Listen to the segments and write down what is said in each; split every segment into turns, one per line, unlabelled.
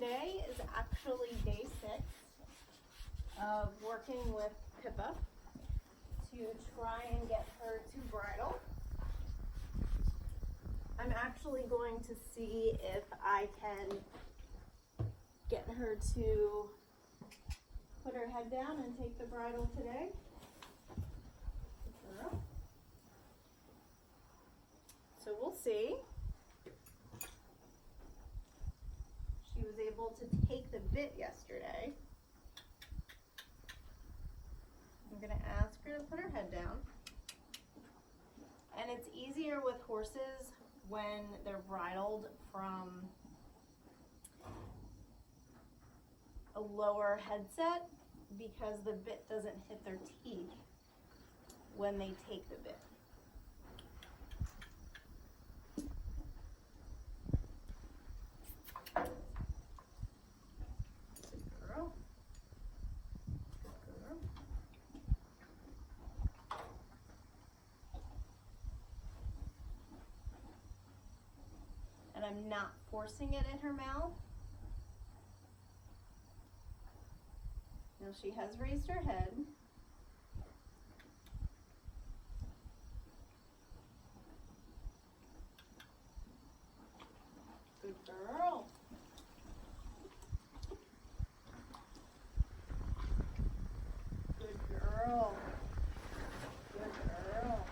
today is actually day 6 of working with Pippa to try and get her to bridle. I'm actually going to see if I can get her to put her head down and take the bridle today. So we'll see. She was able to take the bit yesterday. I'm going to ask her to put her head down. And it's easier with horses when they're bridled from a lower headset because the bit doesn't hit their teeth when they take the bit. Good girl. Good girl. And I'm not forcing it in her mouth. Now she has raised her head. Good girl. Good girl. Good girl.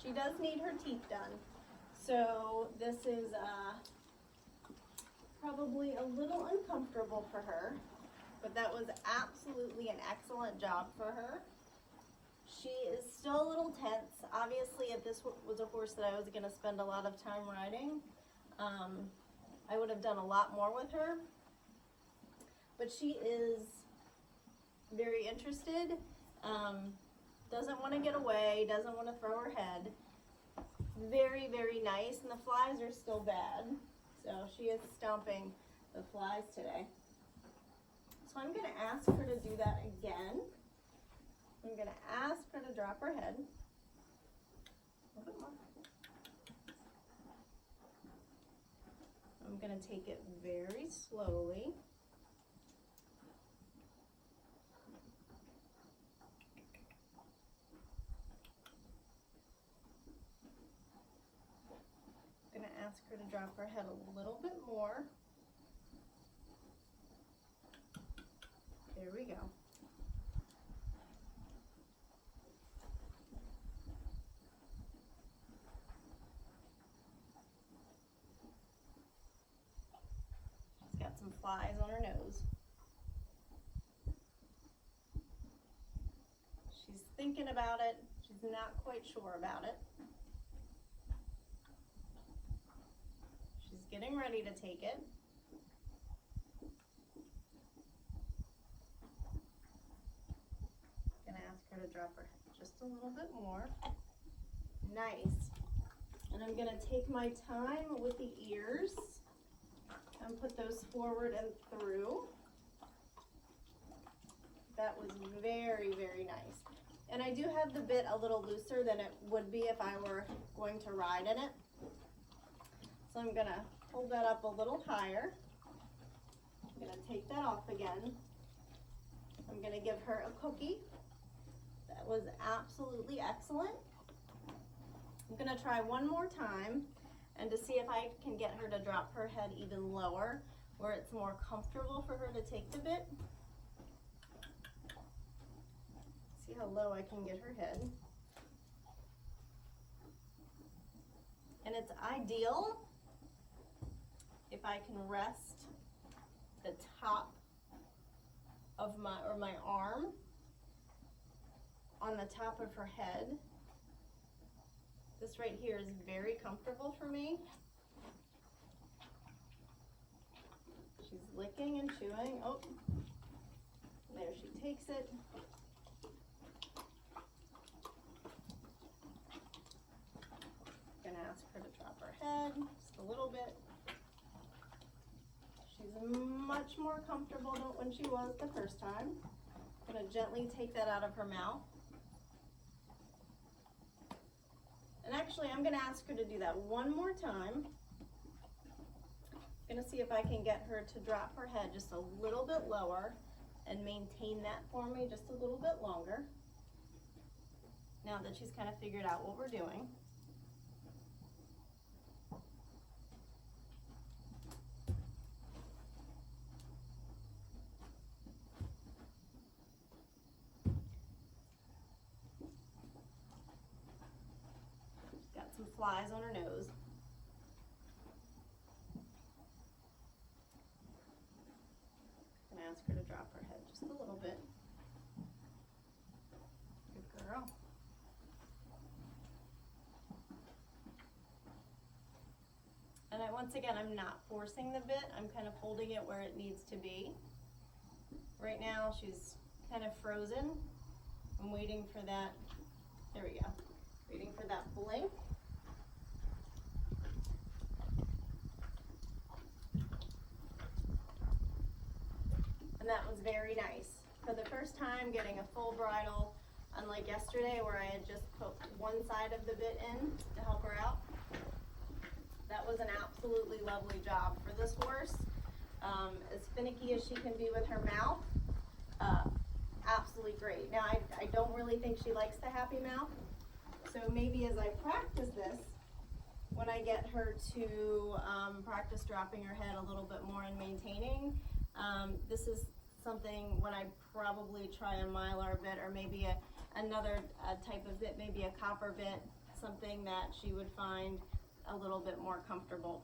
She does need her teeth done. So this is probably a little uncomfortable for her, but that was absolutely an excellent job for her. She is still a little tense. Obviously, if this was a horse that I was going to spend a lot of time riding, I would have done a lot more with her. But she is very interested, doesn't want to get away, doesn't want to throw her head. Very, very nice, and the flies are still bad. So she is stomping the flies today. So I'm going to ask her to do that again. I'm going to ask her to drop her head. I'm going to take it very slowly. I'm going to ask her to drop her head a little bit more. There we go. She's got some flies on her nose. She's thinking about it. She's not quite sure about it. She's getting ready to take it. Gonna ask her to drop her head just a little bit more. Nice. And I'm gonna take my time with the ears and put those forward and through. That was very, very nice. And I do have the bit a little looser than it would be if I were going to ride in it. So I'm gonna hold that up a little higher. I'm gonna take that off again. I'm gonna give her a cookie. That was absolutely excellent. I'm gonna try one more time and to see if I can get her to drop her head even lower where it's more comfortable for her to take the bit. See how low I can get her head. And it's ideal if I can rest the top of my arm on the top of her head. This right here is very comfortable for me. She's licking and chewing. Oh, there she takes it. Gonna ask her to drop her head just a little bit. She's much more comfortable than when she was the first time. I'm gonna gently take that out of her mouth. And actually, I'm gonna ask her to do that one more time. I'm gonna see if I can get her to drop her head just a little bit lower and maintain that for me just a little bit longer. Now that she's kind of figured out what we're doing. She's got some flies on her nose. I'm gonna ask her to drop her head just a little bit. Good girl. And once again, I'm not forcing the bit. I'm kind of holding it where it needs to be. Right now, she's kind of frozen. I'm waiting for that, there we go. Waiting for that blink. And that was very nice. For the first time, getting a full bridle, unlike yesterday where I had just put one side of the bit in to help her out. That was an absolutely lovely job for this horse. As finicky as she can be with her mouth, absolutely great. Now, I don't really think she likes the happy mouth, so maybe as I practice this, when I get her to practice dropping her head a little bit more and maintaining, this is something when I probably try a Mylar bit or maybe another type of bit, maybe a copper bit, something that she would find a little bit more comfortable.